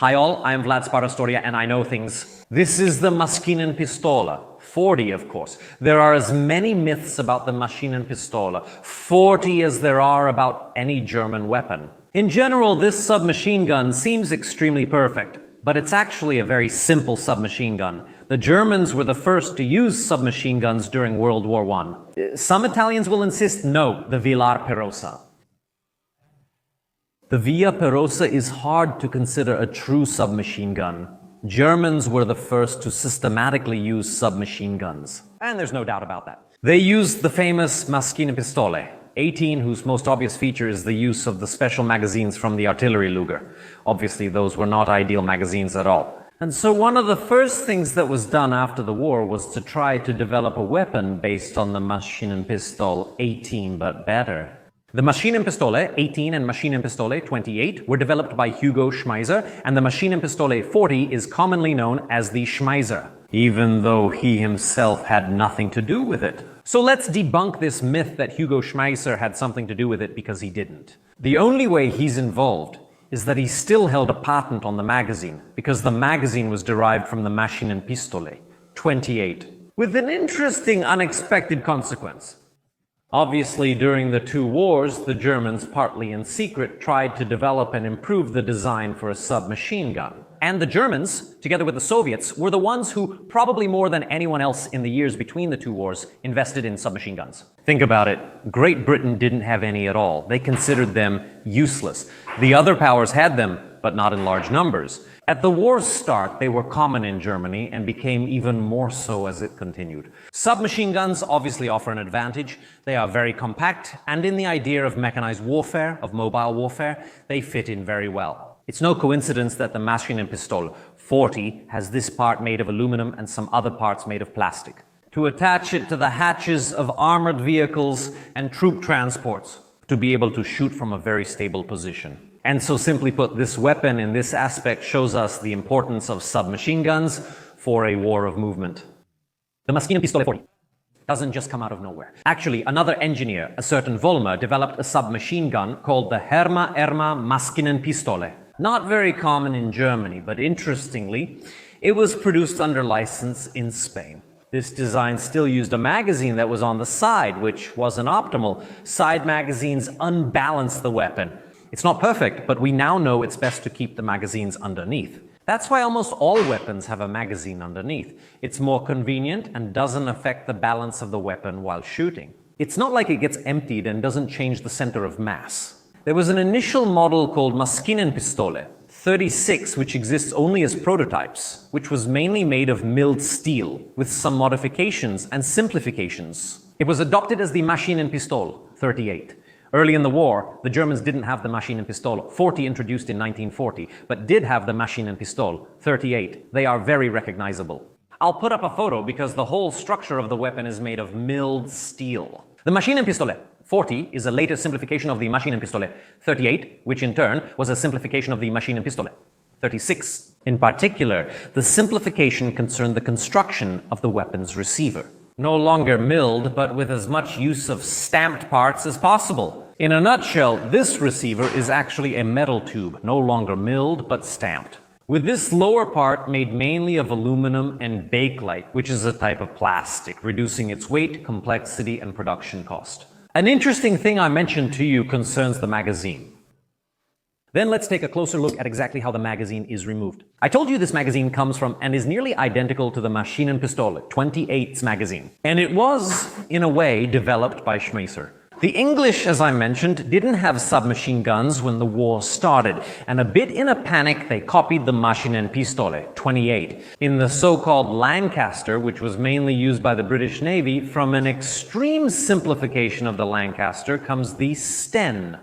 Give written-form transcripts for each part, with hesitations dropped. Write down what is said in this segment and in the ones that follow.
Hi all, I am Vlad Sparastoria and I know things. This is the Maschinenpistole. 40, of course. There are as many myths about the Maschinenpistole, 40 as there are about any German weapon. In general, this submachine gun seems extremely perfect, but it's actually a very simple submachine gun. The Germans were the first to use submachine guns during World War I. Some Italians will insist, no, the Villar Perosa. The Via Perosa is hard to consider a true submachine gun. Germans were the first to systematically use submachine guns. And there's no doubt about that. They used the famous Maschinenpistole 18, whose most obvious feature is the use of the special magazines from the artillery Luger. Obviously, those were not ideal magazines at all. And so one of the first things that was done after the war was to try to develop a weapon based on the Maschinenpistole 18, but better. The Maschinenpistole 18 and Maschinenpistole 28 were developed by Hugo Schmeisser, and the Maschinenpistole 40 is commonly known as the Schmeisser, even though he himself had nothing to do with it. So let's debunk this myth that Hugo Schmeisser had something to do with it, because he didn't. The only way he's involved is that he still held a patent on the magazine, because the magazine was derived from the Maschinenpistole 28, with an interesting unexpected consequence. Obviously, during the two wars, the Germans, partly in secret, tried to develop and improve the design for a submachine gun. And the Germans, together with the Soviets, were the ones who, probably more than anyone else in the years between the two wars, invested in submachine guns. Think about it. Great Britain didn't have any at all. They considered them useless. The other powers had them, but not in large numbers. At the war's start, they were common in Germany and became even more so as it continued. Submachine guns obviously offer an advantage. They are very compact, and in the idea of mechanized warfare, of mobile warfare, they fit in very well. It's no coincidence that the Maschinenpistole 40 has this part made of aluminum and some other parts made of plastic, to attach it to the hatches of armored vehicles and troop transports, to be able to shoot from a very stable position. And so, simply put, this weapon in this aspect shows us the importance of submachine guns for a war of movement. The Maschinenpistole 40 doesn't just come out of nowhere. Actually, another engineer, a certain Vollmer, developed a submachine gun called the Herma Maschinenpistole. Not very common in Germany, but interestingly, it was produced under license in Spain. This design still used a magazine that was on the side, which wasn't optimal. Side magazines unbalance the weapon. It's not perfect, but we now know it's best to keep the magazines underneath. That's why almost all weapons have a magazine underneath. It's more convenient and doesn't affect the balance of the weapon while shooting. It's not like it gets emptied and doesn't change the center of mass. There was an initial model called Maschinenpistole 36, which exists only as prototypes, which was mainly made of milled steel, with some modifications and simplifications. It was adopted as the Maschinenpistole 38. Early in the war, the Germans didn't have the Maschinenpistole 40 introduced in 1940, but did have the Maschinenpistole 38. They are very recognizable. I'll put up a photo because the whole structure of the weapon is made of milled steel. The Maschinenpistole 40 is a later simplification of the Maschinenpistole 38, which in turn was a simplification of the Maschinenpistole 36. In particular, the simplification concerned the construction of the weapon's receiver. No longer milled, but with as much use of stamped parts as possible. In a nutshell, this receiver is actually a metal tube, no longer milled, but stamped, with this lower part made mainly of aluminum and bakelite, which is a type of plastic, reducing its weight, complexity, and production cost. An interesting thing I mentioned to you concerns the magazine. Then let's take a closer look at exactly how the magazine is removed. I told you this magazine comes from and is nearly identical to the Maschinenpistole 28's magazine. And it was, in a way, developed by Schmeisser. The English, as I mentioned, didn't have submachine guns when the war started, and a bit in a panic they copied the Maschinenpistole 28 in the so-called Lancaster, which was mainly used by the British Navy. From an extreme simplification of the Lancaster comes the Sten.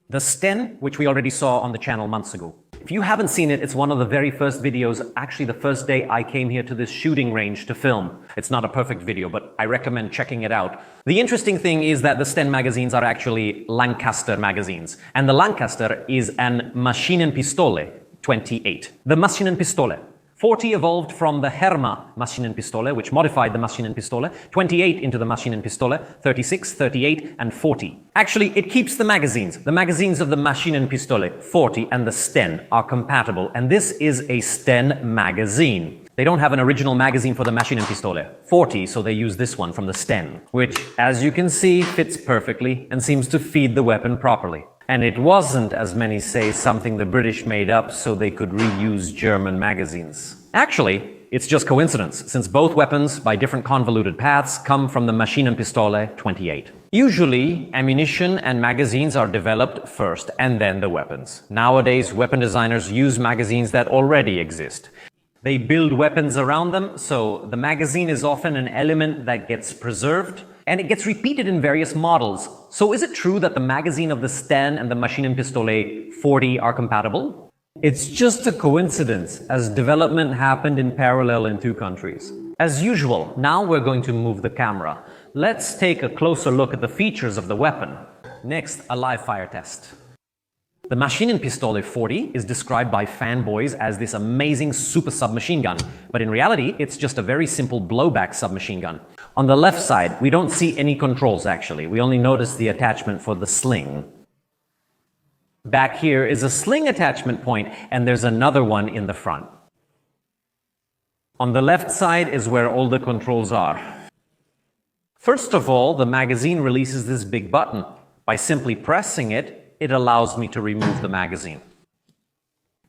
The Sten, which we already saw on the channel months ago. If you haven't seen it, it's one of the very first videos, actually the first day I came here to this shooting range to film. It's not a perfect video, but I recommend checking it out. The interesting thing is that the Sten magazines are actually Lancaster magazines, and the Lancaster is an Maschinenpistole 28. The Maschinenpistole 40 evolved from the Herma Maschinenpistole, which modified the Maschinenpistole, 28 into the Maschinenpistole, 36, 38, and 40. Actually, it keeps the magazines. The magazines of the Maschinenpistole, 40, and the Sten are compatible, and this is a Sten magazine. They don't have an original magazine for the Maschinenpistole, 40, so they use this one from the Sten, which, as you can see, fits perfectly and seems to feed the weapon properly. And it wasn't, as many say, something the British made up so they could reuse German magazines. Actually, it's just coincidence, since both weapons, by different convoluted paths, come from the Maschinenpistole 28. Usually, ammunition and magazines are developed first, and then the weapons. Nowadays, weapon designers use magazines that already exist. They build weapons around them, so the magazine is often an element that gets preserved, and it gets repeated in various models. So is it true that the magazine of the Sten and the Maschinenpistole 40 are compatible? It's just a coincidence, as development happened in parallel in two countries. As usual, now we're going to move the camera. Let's take a closer look at the features of the weapon. Next, a live fire test. The Maschinenpistole 40 is described by fanboys as this amazing super submachine gun, but in reality, it's just a very simple blowback submachine gun. On the left side, we don't see any controls actually, we only notice the attachment for the sling. Back here is a sling attachment point, and there's another one in the front. On the left side is where all the controls are. First of all, the magazine releases this big button. By simply pressing it, it allows me to remove the magazine.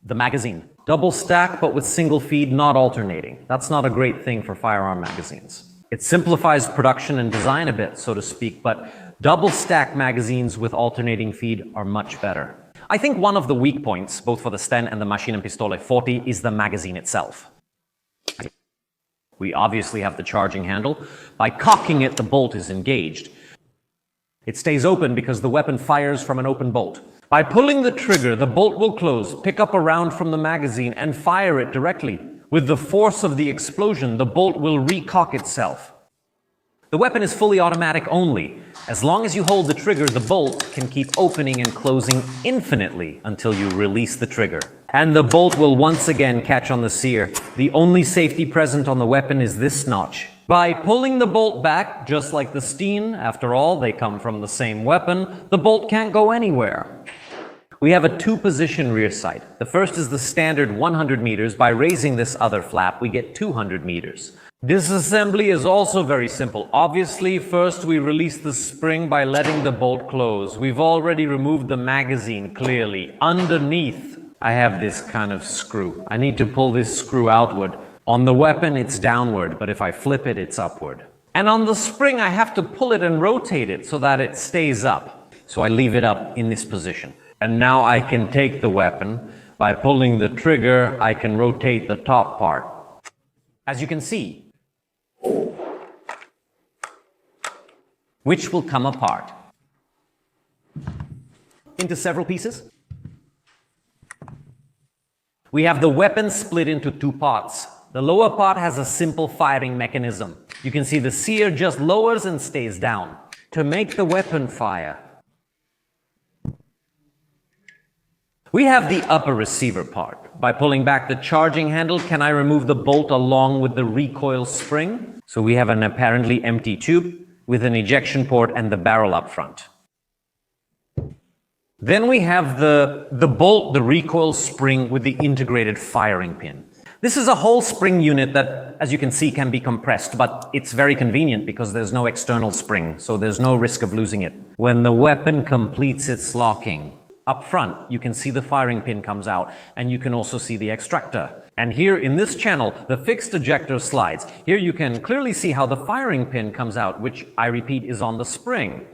The magazine. Double stack, but with single feed, not alternating. That's not a great thing for firearm magazines. It simplifies production and design a bit, so to speak, but double stack magazines with alternating feed are much better. I think one of the weak points, both for the Sten and the Maschinenpistole 40, is the magazine itself. We obviously have the charging handle. By cocking it, the bolt is engaged. It stays open because the weapon fires from an open bolt. By pulling the trigger, the bolt will close, pick up a round from the magazine, and fire it directly. With the force of the explosion, the bolt will recock itself. The weapon is fully automatic only. As long as you hold the trigger, the bolt can keep opening and closing infinitely until you release the trigger. And the bolt will once again catch on the sear. The only safety present on the weapon is this notch. By pulling the bolt back, just like the Sten, after all, they come from the same weapon, the bolt can't go anywhere. We have a two-position rear sight. The first is the standard 100 meters. By raising this other flap, we get 200 meters. Disassembly is also very simple. Obviously, first we release the spring by letting the bolt close. We've already removed the magazine, clearly. Underneath, I have this kind of screw. I need to pull this screw outward. On the weapon, it's downward, but if I flip it, it's upward. And on the spring, I have to pull it and rotate it so that it stays up. So I leave it up in this position. And now I can take the weapon. By pulling the trigger, I can rotate the top part. As you can see, which will come apart into several pieces. We have the weapon split into two parts. The lower part has a simple firing mechanism. You can see the sear just lowers and stays down. To make the weapon fire, we have the upper receiver part. By pulling back the charging handle, can I remove the bolt along with the recoil spring? So we have an apparently empty tube with an ejection port and the barrel up front. Then we have the bolt, the recoil spring with the integrated firing pin. This is a whole spring unit that, as you can see, can be compressed, but it's very convenient because there's no external spring, so there's no risk of losing it. When the weapon completes its locking, up front, you can see the firing pin comes out, and you can also see the extractor. And here in this channel, the fixed ejector slides. Here you can clearly see how the firing pin comes out, which, I repeat, is on the spring.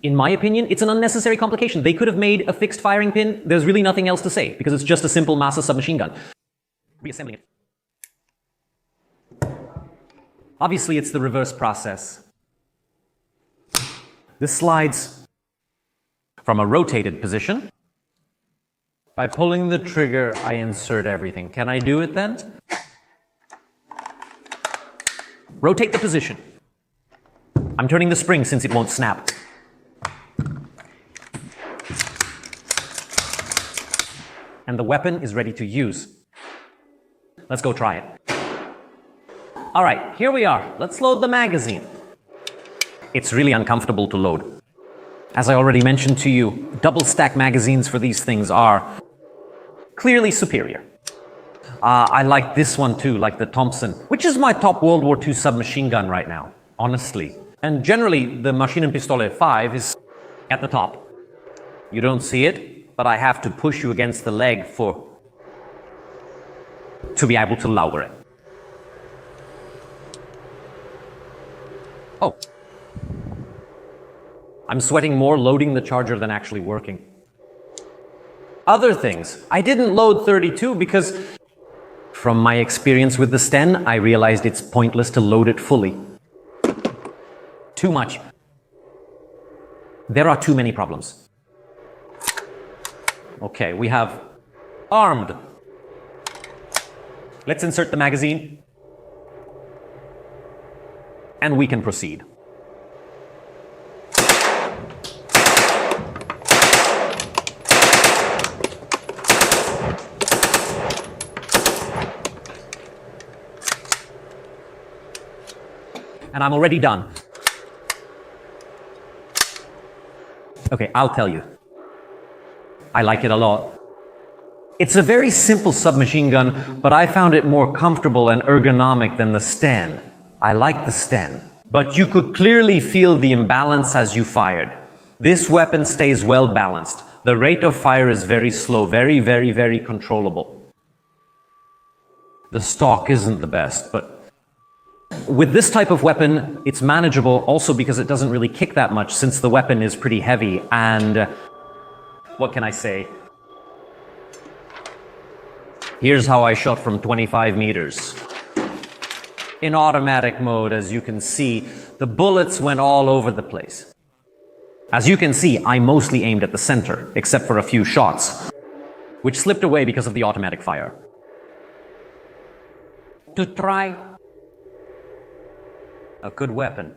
In my opinion, it's an unnecessary complication. They could have made a fixed firing pin. There's really nothing else to say, because it's just a simple master submachine gun. Reassembling it. Obviously, it's the reverse process. This slides from a rotated position. By pulling the trigger, I insert everything. Can I do it then? Rotate the position. I'm turning the spring since it won't snap. And the weapon is ready to use. Let's go try it. All right, here we are. Let's load the magazine. It's really uncomfortable to load. As I already mentioned to you, double stack magazines for these things are clearly superior. I like this one too, like the Thompson, which is my top World War II submachine gun right now, honestly. And generally, the Maschinenpistole 5 is at the top. You don't see it, but I have to push you against the leg to be able to lower it. Oh. I'm sweating more loading the charger than actually working. Other things. I didn't load 32 because from my experience with the Sten, I realized it's pointless to load it fully. Too much. There are too many problems. Okay, we have armed. Let's insert the magazine. And we can proceed. And I'm already done. Okay, I'll tell you. I like it a lot. It's a very simple submachine gun, but I found it more comfortable and ergonomic than the Sten. I like the Sten, but you could clearly feel the imbalance as you fired. This weapon stays well balanced. The rate of fire is very slow, very, very, very controllable. The stock isn't the best, but with this type of weapon, it's manageable also because it doesn't really kick that much since the weapon is pretty heavy and what can I say? Here's how I shot from 25 meters. In automatic mode, as you can see, the bullets went all over the place. As you can see, I mostly aimed at the center, except for a few shots, which slipped away because of the automatic fire. To try a good weapon.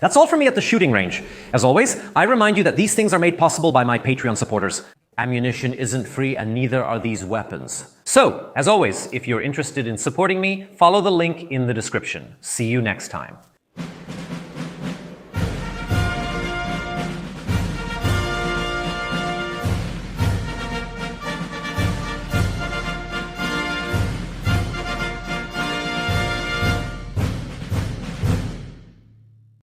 That's all from me at the shooting range. As always, I remind you that these things are made possible by my Patreon supporters. Ammunition isn't free and neither are these weapons. So, as always, if you're interested in supporting me, follow the link in the description. See you next time.